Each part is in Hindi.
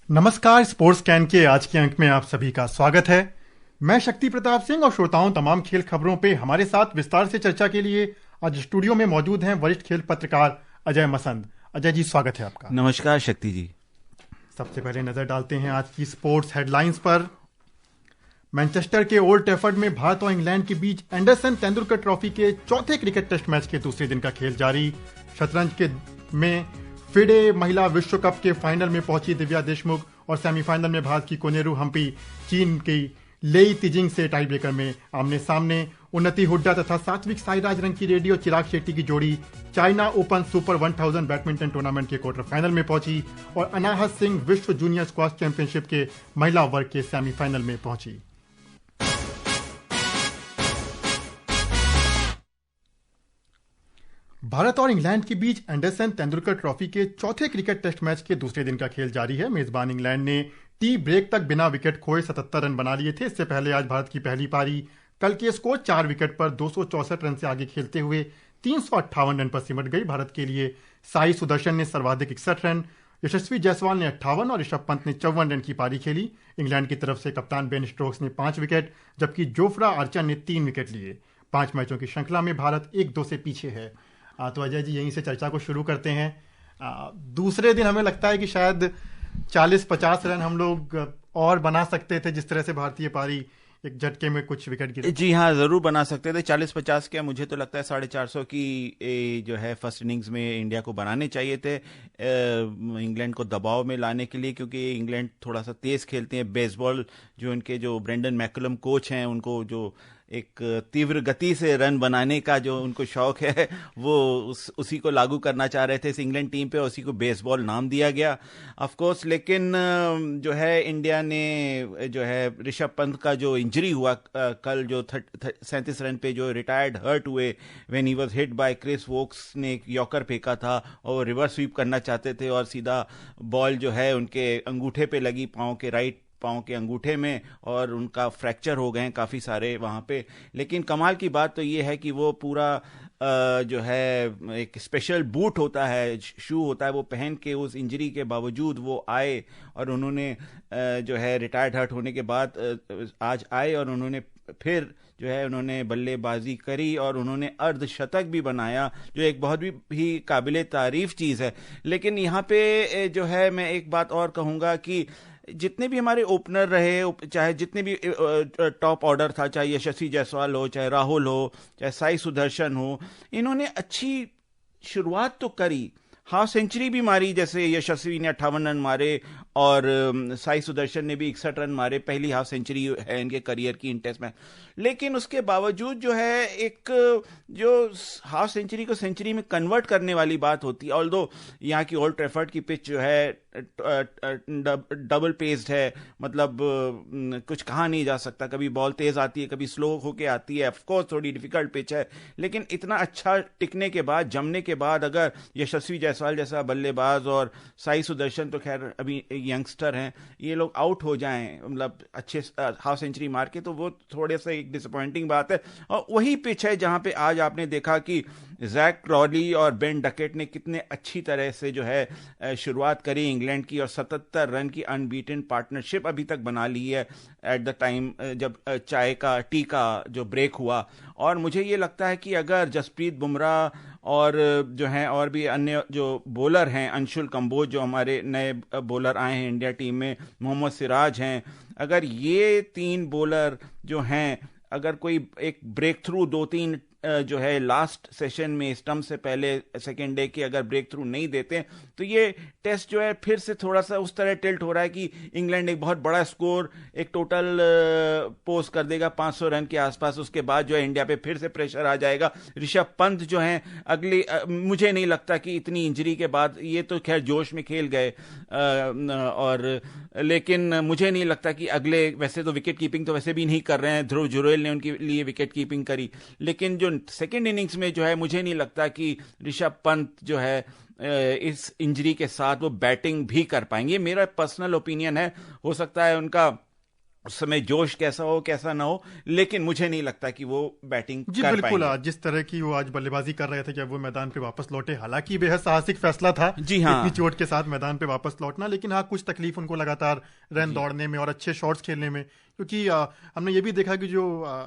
नमस्कार। स्पोर्ट्स कैन के आज के अंक में आप सभी का स्वागत है। मैं शक्ति प्रताप सिंह और श्रोताओं तमाम खेल खबरों पे हमारे साथ विस्तार से चर्चा के लिए आज स्टूडियो में मौजूद हैं वरिष्ठ खेल पत्रकार अजय मसंद। अजय जी, स्वागत है आपका। नमस्कार शक्ति जी। सबसे पहले नजर डालते हैं आज की स्पोर्ट्स हेडलाइंस पर। मैनचेस्टर के ओल्ड ट्रैफर्ड में भारत और इंग्लैंड के बीच एंडरसन तेंदुलकर ट्रॉफी के चौथे क्रिकेट टेस्ट मैच के दूसरे दिन का खेल जारी। शतरंज के में फिडे महिला विश्व कप के फाइनल में पहुंची दिव्या देशमुख और सेमीफाइनल में भारत की कोनेरू हम्पी चीन की लेई तिजिंग से टाई ब्रेकर में आमने सामने। उन्नति हुड्डा तथा सात्विक साईराज रंकीरेड्डी और चिराग शेट्टी की जोड़ी China open super 1000 badminton tournament के क्वार्टर फाइनल में पहुंची और अनाहत सिंह विश्व जूनियर स्क्वैश चैंपियनशिप के महिला वर्ग के सेमीफाइनल में पहुंची। भारत और इंग्लैंड के बीच एंडरसन तेंदुलकर ट्रॉफी के चौथे क्रिकेट टेस्ट मैच के दूसरे दिन का खेल जारी है। मेजबान इंग्लैंड ने टी ब्रेक तक बिना विकेट खोए 77 रन बना लिए थे। इससे पहले आज भारत की पहली पारी कल के स्कोर 4 विकेट पर 264 रन से आगे खेलते हुए 358 रन पर सिमट गई। भारत के लिए साई सुदर्शन ने सर्वाधिक 61 रन, यशस्वी जायसवाल ने 58 और ऋषभ पंत ने 54 रन की पारी खेली। इंग्लैंड की तरफ से कप्तान बेन स्टोक्स ने 5 विकेट जबकि जोफ्रा आर्चर ने 3 विकेट लिए। 5 मैचों की श्रृंखला में भारत 1-2 से पीछे है। तो अजय जी, यहीं से चर्चा को शुरू करते हैं। दूसरे दिन हमें लगता है कि शायद 40-50 रन हम लोग और बना सकते थे, जिस तरह से भारतीय पारी एक झटके में कुछ विकेट गिरे। जी हाँ, जरूर बना सकते थे। 40-50 क्या, मुझे तो लगता है 450 की जो है फर्स्ट इनिंग्स में इंडिया को बनाने चाहिए थे इंग्लैंड को दबाव में लाने के लिए, क्योंकि इंग्लैंड थोड़ा सा तेज खेलते हैं। बेसबॉल जो उनके जो ब्रेंडन मैकुलम कोच हैं, उनको जो एक तीव्र गति से रन बनाने का जो उनको शौक है, वो उसी को लागू करना चाह रहे थे इस इंग्लैंड टीम पे, उसी को बेसबॉल नाम दिया गया ऑफ कोर्स। लेकिन जो है इंडिया ने जो है ऋषभ पंत का जो इंजरी हुआ कल, जो 37 रन पे जो रिटायर्ड हर्ट हुए when he was hit by Chris Woakes ने एक यॉर्कर फेंका था और रिवर्स स्वीप करना चाहते थे और सीधा बॉल जो है उनके अंगूठे पे लगी, पांव के राइट पांव के अंगूठे में, और उनका फ्रैक्चर हो गए काफ़ी सारे वहाँ पे। लेकिन कमाल की बात तो ये है कि वो पूरा जो है एक स्पेशल बूट होता है, शू होता है, वो पहन के उस इंजरी के बावजूद वो आए और उन्होंने जो है रिटायर्ड हर्ट होने के बाद आज आए और उन्होंने फिर जो है उन्होंने बल्लेबाजी करी और उन्होंने अर्धशतक भी बनाया, जो एक बहुत भी काबिले तारीफ चीज़ है। लेकिन यहाँ पे जो है मैं एक बात और कहूँगा कि जितने भी हमारे ओपनर रहे, चाहे जितने भी टॉप ऑर्डर था, चाहे यशस्वी जायसवाल हो, चाहे राहुल हो, चाहे साई सुदर्शन हो, इन्होंने अच्छी शुरुआत तो करी, हाफ सेंचुरी भी मारी, जैसे यशस्वी ने 58 रन मारे और साई सुदर्शन ने भी 61 रन मारे। पहली हाफ सेंचुरी है इनके करियर की इन टेस्ट में। लेकिन उसके बावजूद जो है एक जो हाफ सेंचुरी को सेंचुरी में कन्वर्ट करने वाली बात होती है, ऑल्दो यहाँ की ओल्ड ट्रैफर्ड की पिच जो है डबल पेस्ड है, मतलब कुछ कहा नहीं जा सकता, कभी बॉल तेज आती है, कभी स्लो होके आती है। ऑफकोर्स थोड़ी डिफिकल्ट पिच है, लेकिन इतना अच्छा टिकने के बाद, जमने के बाद, अगर यशस्वी जायसवाल जैसा बल्लेबाज और साई सुदर्शन तो खैर अभी यंगस्टर हैं, ये लोग आउट हो जाएं, मतलब अच्छे हाफ सेंचुरी मार के, तो वो थोड़े से एक डिसअपॉइंटिंग बात है। और वही पिच है जहां पे आज आपने देखा कि जैक क्रॉली और बेन डकेट ने कितने अच्छी तरह से जो है शुरुआत करी इंग्लैंड की और 77 रन की अनबीटन पार्टनरशिप अभी तक बना ली है एट द टाइम जब टी का जो ब्रेक हुआ। और मुझे ये लगता है कि अगर जसप्रीत बुमराह और जो हैं और भी अन्य जो बॉलर हैं, अंशुल कंबोज जो हमारे नए बॉलर आए हैं इंडिया टीम में, मोहम्मद सिराज हैं, अगर ये 3 बॉलर जो हैं, अगर कोई एक ब्रेक थ्रू 2-3 जो है लास्ट सेशन में स्टंप से पहले सेकेंड डे के अगर ब्रेक थ्रू नहीं देते, तो ये टेस्ट जो है फिर से थोड़ा सा उस तरह टिल्ट हो रहा है कि इंग्लैंड एक बहुत बड़ा स्कोर, एक टोटल पोस्ट कर देगा 500 रन के आसपास। उसके बाद जो है इंडिया पे फिर से प्रेशर आ जाएगा। ऋषभ पंत जो है अगली मुझे नहीं लगता कि इतनी इंजरी के बाद, ये तो खैर जोश में खेल गए और लेकिन मुझे नहीं लगता कि अगले, वैसे तो विकेट कीपिंग तो वैसे भी नहीं कर रहे हैं, ध्रुव जुरेल ने उनके लिए विकेट कीपिंग करी, लेकिन जो सेकेंड इनिंग्स में जो है मुझे नहीं लगता कि ऋषभ पंत जो है इस इंजरी के साथ वो बैटिंग भी कर पाएंगे। मेरा पर्सनल ओपिनियन है, हो सकता है उनका उस समय जोश कैसा हो कैसा ना हो, लेकिन मुझे नहीं लगता कि वो बैटिंग जी कर बिल्कुल, पाएंगे। जिस तरह की वो आज बल्लेबाजी कर रहे थे जब वो मैदान पे वापस लौटे, हालांकि बेहद साहसिक फैसला था जी हाँ। इतनी चोट के साथ मैदान पे वापस लौटना, लेकिन हाँ कुछ तकलीफ उनको लगातार रन दौड़ने में और अच्छे शॉट्स खेलने में, क्योंकि हमने ये भी देखा कि जो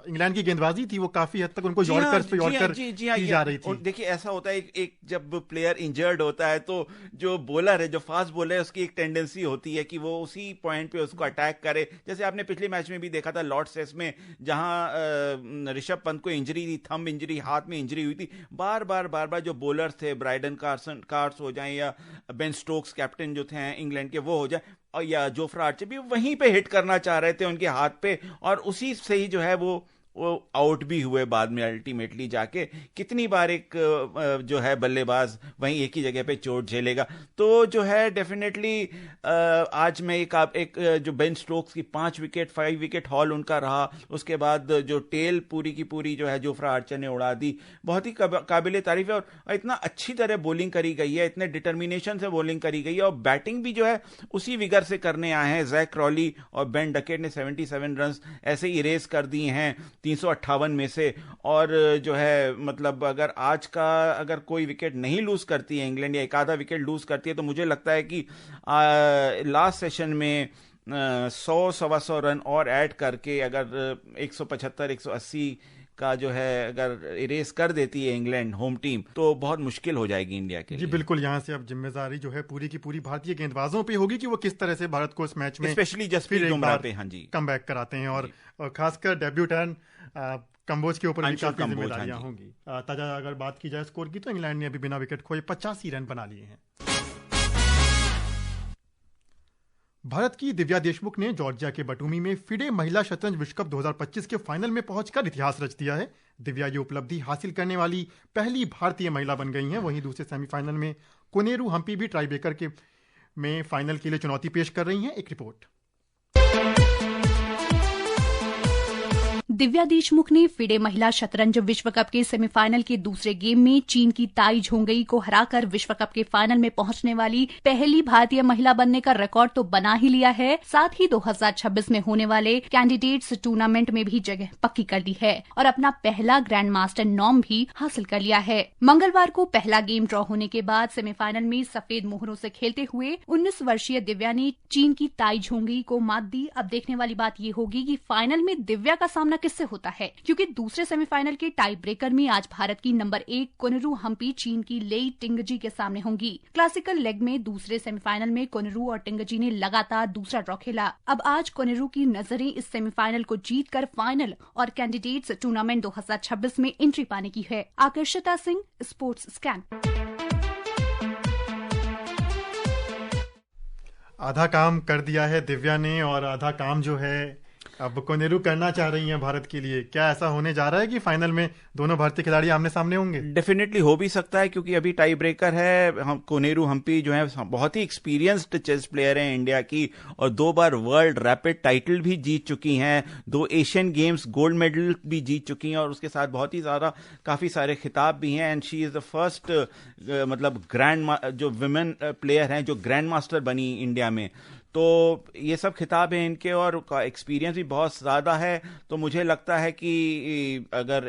इंग्लैंड की गेंदबाजी थी वो काफी हद तक उनको यॉर्कर पे यॉर्कर की जा रही थी। देखिए ऐसा होता है, एक जब प्लेयर इंजर्ड होता है तो जो बॉलर है, जो फास्ट बॉलर है, उसकी एक टेंडेंसी होती है कि वो उसी पॉइंट पे उसको अटैक करे। जैसे आपने पिछले मैच में भी देखा था लॉर्ड्स टेस्ट में, जहां ऋषभ पंत को इंजरी थी, थंब इंजरी, हाथ में इंजरी हुई थी, बार बार जो बॉलर्स थे, ब्राइडन कार्स हो जाए या बेन स्टोक्स कैप्टन जो थे इंग्लैंड के, वो हो जाए, और या जोफ्रा आर्चर भी वहीं पे हिट करना चाह रहे थे उनके हाथ पे, और उसी से ही जो है वो आउट भी हुए बाद में अल्टीमेटली जाके। कितनी बार एक जो है बल्लेबाज वहीं एक ही जगह पे चोट झेलेगा। तो जो है डेफिनेटली आज मैं एक जो बेन स्टोक्स की 5 विकेट हॉल उनका रहा, उसके बाद जो टेल पूरी की पूरी जो है जोफ्रा आर्चर ने उड़ा दी, बहुत ही काबिले तारीफ है। और इतना अच्छी तरह बॉलिंग करी गई है, इतने डिटर्मिनेशन से बॉलिंग करी गई है, और बैटिंग भी जो है उसी विगर से करने आए हैं। जैक क्रॉली और बेन डकेट ने 77 रन ऐसे ही इरेज कर दिए हैं 358 में से। और जो है मतलब अगर कोई विकेट नहीं लूज करती है इंग्लैंड, या एक आधा विकेट लूज करती है, तो मुझे लगता है कि लास्ट सेशन में 100-125 रन और ऐड करके अगर 175-180 का जो है अगर इरेज कर देती है इंग्लैंड होम टीम, तो बहुत मुश्किल हो जाएगी इंडिया के लिए। जी बिल्कुल, यहाँ से अब जिम्मेदारी जो है पूरी की पूरी भारतीय गेंदबाजों पे होगी कि वो किस तरह से भारत को इस मैच में स्पेशली जसप्रीत बुमराह पे, हाँ जी, कमबैक कराते हैं। और खासकर डेब्यूटेंट कंबोज के ऊपर भी अंशुल काफी कंबोज, जिम्मेदारियां होंगी। ताजा अगर बात की जाए स्कोर की, तो इंग्लैंड ने अभी बिना विकेट खोए 85 रन बना लिए हैं। भारत की दिव्या देशमुख ने जॉर्जिया के बटूमी में फिडे महिला शतरंज विश्व कप 2025 के फाइनल में पहुंचकर इतिहास रच दिया है। दिव्या ये उपलब्धि हासिल करने वाली पहली भारतीय महिला बन गई हैं। वहीं दूसरे सेमीफाइनल में कोनेरू हम्पी भी टाई ब्रेकर में फाइनल के लिए चुनौती पेश कर रही हैं। एक रिपोर्ट। दिव्या देशमुख ने फिडे महिला शतरंज विश्व कप के सेमीफाइनल के दूसरे गेम में चीन की ताई झोंगई को हराकर विश्व कप के फाइनल में पहुंचने वाली पहली भारतीय महिला बनने का रिकॉर्ड तो बना ही लिया है, साथ ही 2026 में होने वाले कैंडिडेट्स टूर्नामेंट में भी जगह पक्की कर ली है और अपना पहला ग्रैंड मास्टर नॉर्म भी हासिल कर लिया है। मंगलवार को पहला गेम ड्रॉ होने के बाद सेमीफाइनल में सफेद मोहरों से खेलते हुए 19 वर्षीय दिव्या ने चीन की ताई झोंगई को मात दी। अब देखने वाली बात ये होगी कि फाइनल में दिव्या का सामना किससे होता है, क्योंकि दूसरे सेमीफाइनल के टाई ब्रेकर में आज भारत की नंबर 1 कोनेरू हम्पी चीन की लेई टिंगजी के सामने होंगी। क्लासिकल लेग में दूसरे सेमीफाइनल में कोनेरू और टिंगजी ने लगातार दूसरा ड्रॉ खेला। अब आज कोनेरू की नजरें इस सेमीफाइनल को जीतकर फाइनल और कैंडिडेट्स टूर्नामेंट 2026 में एंट्री पाने की है। आकर्षिता सिंह, स्पोर्ट्स स्कैन। आधा काम कर दिया है दिव्या ने और आधा काम जो है अब कोनेरू करना चाह रही हैं भारत के लिए। क्या ऐसा होने जा रहा है कि फाइनल में दोनों भारतीय खिलाड़ी आमने सामने होंगे? डेफिनेटली हो भी सकता है, क्योंकि अभी टाई ब्रेकर है। कोनेरू हम्पी जो है बहुत ही एक्सपीरियंस्ड चेस प्लेयर हैं इंडिया की, और 2 बार वर्ल्ड रैपिड टाइटल भी जीत चुकी हैं, 2 एशियन गेम्स गोल्ड मेडल भी जीत चुकी हैं, और उसके साथ बहुत ही ज्यादा काफी सारे खिताब भी हैं। And she is the first मतलब जो विमेन प्लेयर हैं जो ग्रैंड मास्टर बनी इंडिया में। तो ये सब खिताब हैं इनके, और एक्सपीरियंस भी बहुत ज़्यादा है। तो मुझे लगता है कि अगर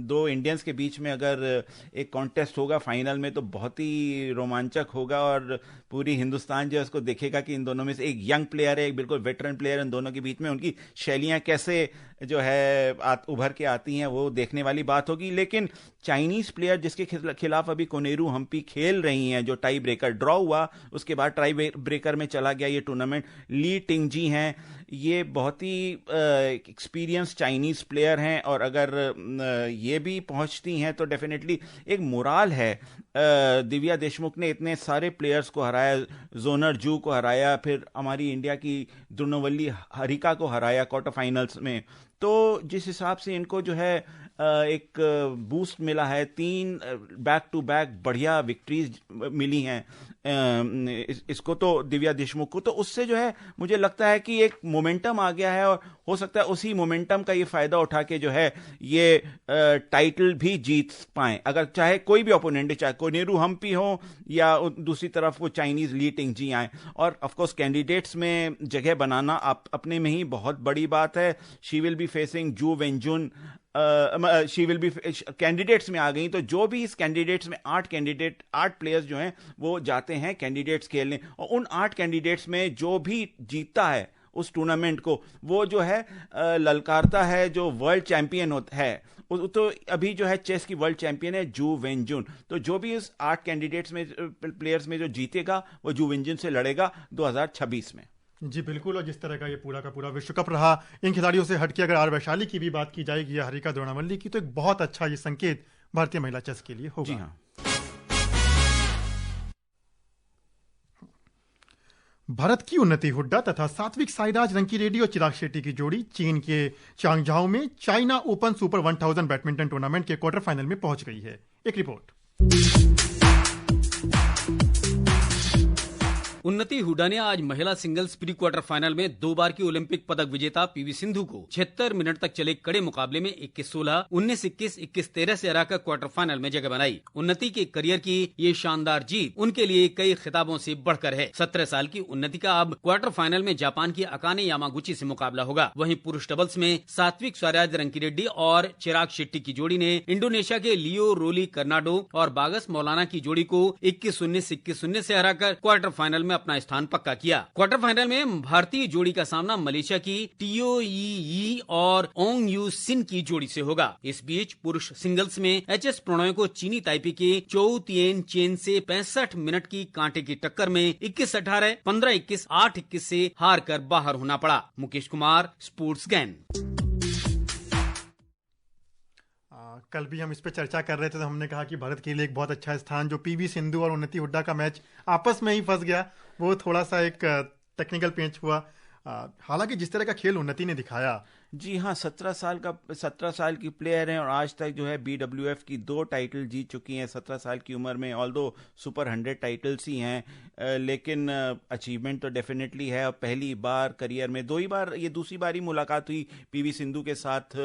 2 इंडियंस के बीच में अगर एक कॉन्टेस्ट होगा फाइनल में, तो बहुत ही रोमांचक होगा, और पूरी हिंदुस्तान जो है उसको देखेगा कि इन दोनों में से एक यंग प्लेयर है, एक बिल्कुल वेटरन प्लेयर है। इन दोनों के बीच में उनकी शैलियाँ कैसे जो है उभर के आती हैं, वो देखने वाली बात होगी। लेकिन चाइनीज प्लेयर जिसके खिलाफ अभी कोनेरू हम्पी खेल रही हैं, जो टाई ब्रेकर ड्रॉ हुआ, उसके बाद टाई ब्रेकर में चला गया ये टूर्नामेंट, ली टिंगजी हैं। ये बहुत ही एक्सपीरियंस चाइनीज प्लेयर हैं, और अगर ये भी पहुंचती हैं तो डेफिनेटली एक मोराल है। दिव्या देशमुख ने इतने सारे प्लेयर्स को हराया, जोनर जू को हराया, फिर हमारी इंडिया की द्रोणवल्ली हरिका को हराया क्वार्टर फाइनल्स में। तो जिस हिसाब से इनको जो है एक बूस्ट मिला है, 3 बैक टू बैक बढ़िया विक्ट्रीज मिली हैं इसको तो, दिव्या देशमुख को, तो उससे जो है मुझे लगता है कि एक मोमेंटम आ गया है और हो सकता है उसी मोमेंटम का ये फायदा उठा के जो है ये टाइटल भी जीत पाए, अगर चाहे कोई भी ओपोनेंट, चाहे कोनेरू हम्पी हो या दूसरी तरफ वो चाइनीज ली टिंगजी आए। और ऑफ कोर्स कैंडिडेट्स में जगह बनाना अपने में ही बहुत बड़ी बात है। शी विल बी फेसिंग जू Wenjun, she will be candidates में आ गई, तो जो भी इस कैंडिडेट्स में 8 प्लेयर्स जो हैं वो जाते हैं कैंडिडेट्स खेलने, और उन 8 कैंडिडेट्स में जो भी जीतता है उस टूर्नामेंट को, वो जो है ललकारता है जो वर्ल्ड चैंपियन है, तो अभी जो है चेस की वर्ल्ड चैंपियन है जू वेंजुन। तो जो भी इस 8 कैंडिडेट्स में प्लेयर्स में जो जीतेगा वो जू वेंजुन से लड़ेगा 2026 में। जी बिल्कुल, और जिस तरह का ये पूरा का पूरा विश्व कप रहा, इन खिलाड़ियों से हटके अगर आर वैशाली की भी बात की जाएगी या हरिका द्रोणामल्ली की, तो एक बहुत अच्छा ये संकेत भारतीय महिला चेस के लिए होगा। जी हाँ। भारत की उन्नति हुड्डा तथा सात्विक साईराज रंकीरेड्डी और चिराग शेट्टी की जोड़ी चीन के चांगझाओ में China open super 1000 badminton tournament के क्वार्टर फाइनल में पहुंच गई है। एक रिपोर्ट। उन्नति हुड्डा ने आज महिला सिंगल्स प्री क्वार्टर फाइनल में 2 बार की ओलंपिक पदक विजेता पीवी सिंधु को 76 मिनट तक चले कड़े मुकाबले में 21-16, 19-21, 21-13 से हराकर क्वार्टर फाइनल में जगह बनाई। उन्नति के करियर की ये शानदार जीत उनके लिए कई खिताबों से बढ़कर है। 17 साल की उन्नति का अब क्वार्टर फाइनल में जापान की अकाने यामागुची से मुकाबला होगा। वहीं पुरुष डबल्स में सात्विक साईराज रंकीरेड्डी और चिराग शेट्टी की जोड़ी ने इंडोनेशिया के लियो रोली कर्नाडो और बागस मौलाना की जोड़ी को 21-19, 21-19 से हराकर क्वार्टर फाइनल में अपना स्थान पक्का किया। क्वार्टर फाइनल में भारतीय जोड़ी का सामना मलेशिया की टियो यी और ओंग यू सिन की जोड़ी से होगा। इस बीच पुरुष सिंगल्स में एचएस प्रणॉय को चीनी ताइपी के चोउ तिएन चेन से 65 मिनट की कांटे की टक्कर में 21-18, 15-21, 8-21 से हार कर बाहर होना पड़ा। मुकेश कुमार, स्पोर्ट्स गैन। कल भी हम इस पे चर्चा कर रहे थे, तो हमने कहा कि भारत के लिए एक बहुत अच्छा स्थान जो पीवी सिंधु और उन्नति हुड्डा का मैच आपस में ही फंस गया, वो थोड़ा सा एक टेक्निकल पेंच हुआ। हालांकि जिस तरह का खेल उन्नति ने दिखाया, जी हाँ, 17 साल की प्लेयर हैं और आज तक जो है BWF की 2 टाइटल जीत चुकी हैं 17 साल की उम्र में। ऑल्दो सुपर 100 टाइटल्स ही हैं, लेकिन अचीवमेंट तो डेफिनेटली है। और पहली बार करियर में 2 ही बार, ये दूसरी बार ही मुलाकात हुई पीवी सिंधु के साथ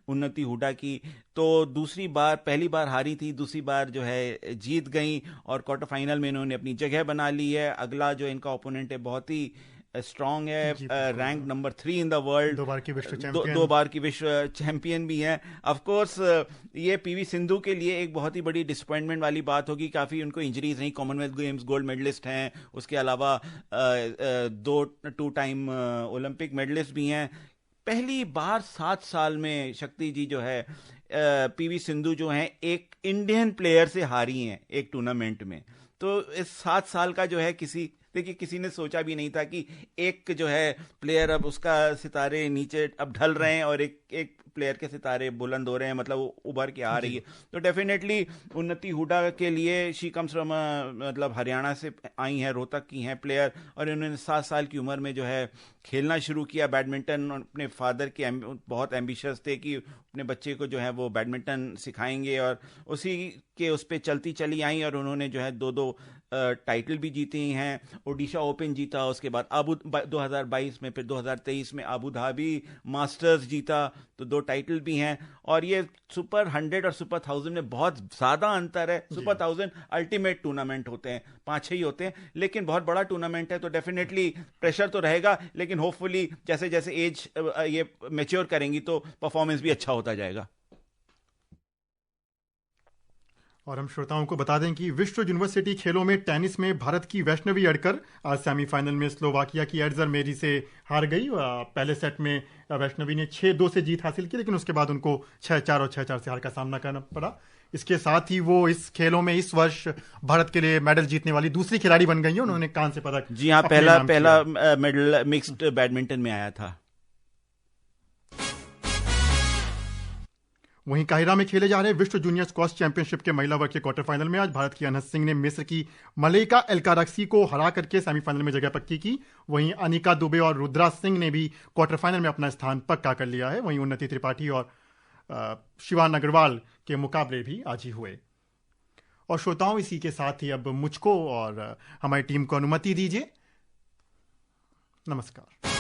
उन्नति हुड्डा की, तो दूसरी बार, पहली बार हारी थी, दूसरी बार जो है जीत गई और क्वार्टर फाइनल में इन्होंने अपनी जगह बना ली है। अगला जो इनका ओपोनेंट है बहुत ही स्ट्रॉन्ग है, rank number 3 in the world, 2 बार की विश्व चैंपियन, 2 बार की विश्व चैंपियन भी है। ऑफ कोर्स ये पीवी सिंधु के लिए एक बहुत ही बड़ी डिसअपॉइंटमेंट वाली बात होगी, काफी उनको इंजरीज रही, कॉमनवेल्थ गेम्स गोल्ड मेडलिस्ट हैं, उसके अलावा 2 टाइम ओलंपिक मेडलिस्ट भी हैं। पहली बार 7 साल में शक्ति जी जो है पीवी सिंधु जो है एक इंडियन प्लेयर से हारी हैं एक टूर्नामेंट में। तो इस 7 साल का जो है देखिए किसी ने सोचा भी नहीं था कि एक जो है प्लेयर अब उसका सितारे नीचे अब ढल रहे हैं और एक प्लेयर के सितारे बुलंद हो रहे हैं, मतलब वो उभर के आ रही है। तो डेफिनेटली उन्नति हुड्डा के लिए, शी कम्स फ्रॉम मतलब हरियाणा से आई हैं, रोहतक की हैं प्लेयर, और इन्होंने 7 साल की उम्र में जो है खेलना शुरू किया बैडमिंटन। अपने फादर के बहुत एम्बिशियस थे कि अपने बच्चे को जो है वो बैडमिंटन सिखाएंगे, और उसी के उस पर चलती चली आई और उन्होंने जो है 2 टाइटल भी जीते हैं। ओडिशा ओपन जीता, उसके बाद 2022 में, फिर 2023 में अबू धाबी मास्टर्स जीता, तो 2 टाइटल भी हैं। और ये सुपर 100 और सुपर 1000 में बहुत ज्यादा अंतर है। सुपर 1000 अल्टीमेट टूर्नामेंट होते हैं, 5-6 ही होते हैं, लेकिन बहुत बड़ा टूर्नामेंट है, तो डेफिनेटली प्रेशर तो रहेगा, लेकिन होपफुली जैसे जैसे एज ये मैच्योर करेंगी तो परफॉर्मेंस भी अच्छा होता जाएगा। और हम श्रोताओं को बता दें कि विश्व यूनिवर्सिटी खेलों में टेनिस में भारत की वैष्णवी अडकर आज सेमीफाइनल में स्लोवाकिया की एडजर मेरी से हार गई। पहले सेट में वैष्णवी ने 6-2 से जीत हासिल की, लेकिन उसके बाद उनको 6-4 और 6-4 से हार का सामना करना पड़ा। इसके साथ ही वो इस खेलों में इस वर्ष भारत के लिए मेडल जीतने वाली दूसरी खिलाड़ी बन गई है। उन्होंने कांस्य पदक, जी हाँ, पहला मेडल मिक्स्ड बैडमिंटन में आया था। वहीं काहिरा में खेले जा रहे विश्व जूनियर स्क्वॉश चैंपियनशिप के महिला वर्ग के क्वार्टर फाइनल में आज भारत की अनहत सिंह ने मिस्र की मलेका एल्कारक्सी को हरा करके सेमीफाइनल में जगह पक्की की। वहीं अनिका दुबे और रुद्रा सिंह ने भी क्वार्टर फाइनल में अपना स्थान पक्का कर लिया है। वहीं उन्नति त्रिपाठी और शिवान अग्रवाल के मुकाबले भी आज ही हुए। और श्रोताओं, इसी के साथ ही अब मुझको और हमारी टीम को अनुमति दीजिए। नमस्कार।